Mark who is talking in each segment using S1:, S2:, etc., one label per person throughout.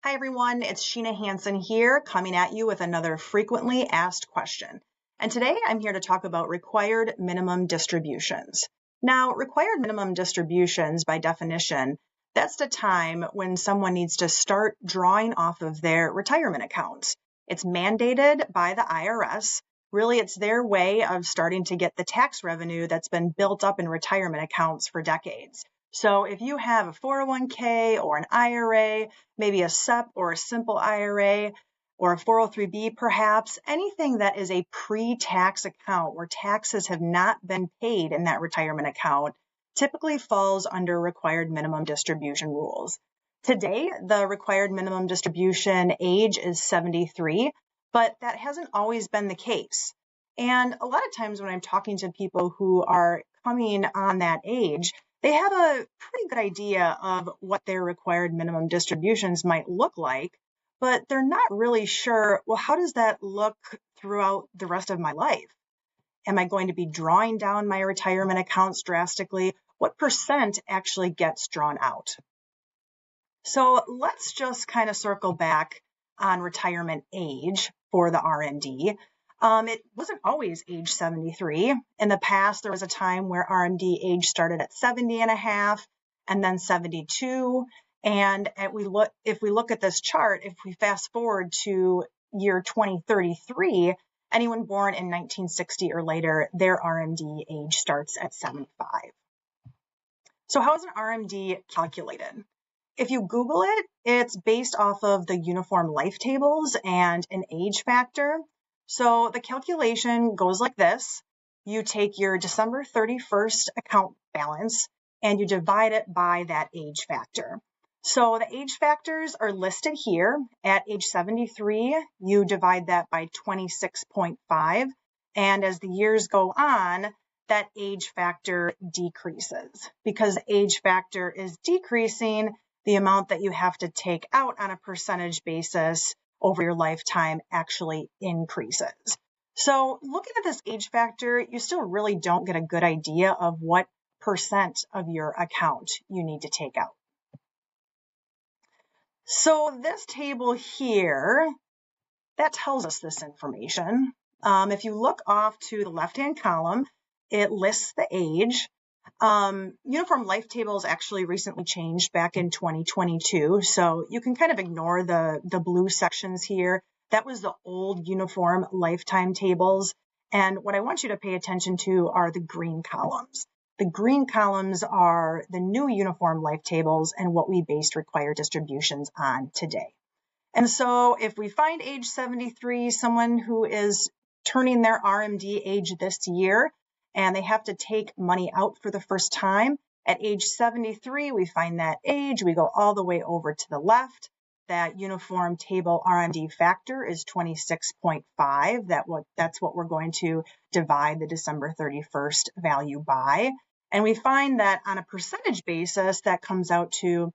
S1: Hi everyone, it's Sheena Hansen here, coming at you with another frequently asked question. And today I'm here to talk about required minimum distributions. Now, required minimum distributions, by definition, that's the time when someone needs to start drawing off of their retirement accounts. It's mandated by the IRS. Really, it's their way of starting to get the tax revenue that's been built up in retirement accounts for decades. So if you have a 401k or an IRA, maybe a SEP or a simple IRA or a 403b perhaps, anything that is a pre-tax account where taxes have not been paid in that retirement account typically falls under required minimum distribution rules. Today, the required minimum distribution age is 73, but that hasn't always been the case. And a lot of times when I'm talking to people who are coming on that age, they have a pretty good idea of what their required minimum distributions might look like, but they're not really sure, well, how does that look throughout the rest of my life? Am I going to be drawing down my retirement accounts drastically? What percent actually gets drawn out? So let's just kind of circle back on retirement age for the RMD. It wasn't always age 73. In the past, there was a time where RMD age started at 70 and a half and then 72. And if we look at this chart, if we fast forward to year 2033, anyone born in 1960 or later, their RMD age starts at 75. So how is an RMD calculated? If you Google it, it's based off of the Uniform Life Tables and an age factor. So the calculation goes like this. You take your December 31st account balance and you divide it by that age factor. So the age factors are listed here. At age 73, you divide that by 26.5. And as the years go on, that age factor decreases. Because the age factor is decreasing, the amount that you have to take out on a percentage basis over your lifetime actually increases. So looking at this age factor, you still really don't get a good idea of what percent of your account you need to take out. So this table here, that tells us this information. If you look off to the left-hand column, it lists the age. Uniform Life Tables actually recently changed back in 2022, so you can kind of ignore the blue sections here. That was the old Uniform Lifetime Tables, and what I want you to pay attention to are the green columns. The green columns are the new Uniform Life Tables and what we based required distributions on today. And so if we find age 73, someone who is turning their RMD age this year, and they have to take money out for the first time, at age 73, we find that age, we go all the way over to the left. That uniform table RMD factor is 26.5. That's what we're going to divide the December 31st value by. And we find that on a percentage basis, that comes out to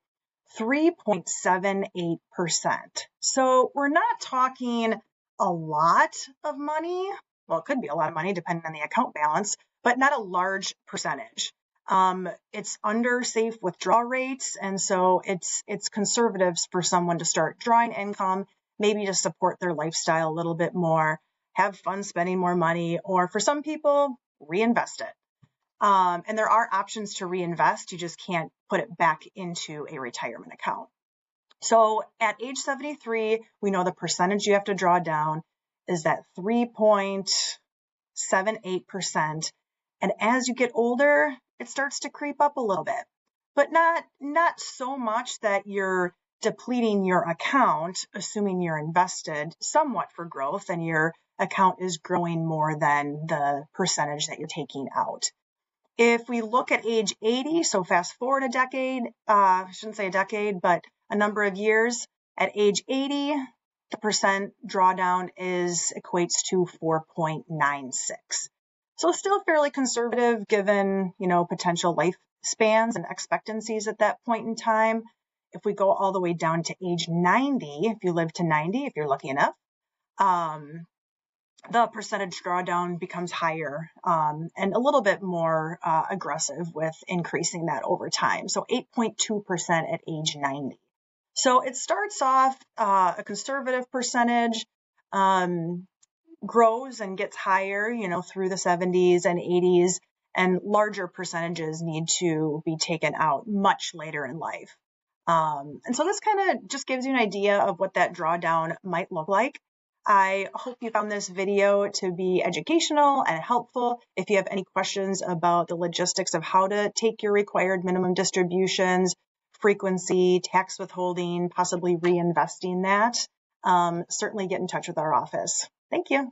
S1: 3.78%. So we're not talking a lot of money. Well, it could be a lot of money depending on the account balance, but not a large percentage. It's under safe withdrawal rates, and so it's conservative for someone to start drawing income, maybe to support their lifestyle a little bit more, have fun spending more money, or for some people, reinvest it. And there are options to reinvest. You just can't put it back into a retirement account. So at age 73, we know the percentage you have to draw down is that 3.78%. And as you get older, it starts to creep up a little bit, but not so much that you're depleting your account, assuming you're invested somewhat for growth and your account is growing more than the percentage that you're taking out. If we look at age 80, so fast forward a decade, I shouldn't say a decade, but a number of years, at age 80, the percent drawdown equates to 4.96. So still fairly conservative given, potential lifespans and expectancies at that point in time. If we go all the way down to age 90, if you live to 90, if you're lucky enough, the percentage drawdown becomes higher and a little bit more aggressive with increasing that over time. So 8.2% at age 90. So it starts off a conservative percentage, grows and gets higher, through the 70s and 80s, and larger percentages need to be taken out much later in life. And so this kind of just gives you an idea of what that drawdown might look like. I hope you found this video to be educational and helpful. If you have any questions about the logistics of how to take your required minimum distributions, frequency, tax withholding, possibly reinvesting that, certainly get in touch with our office. Thank you.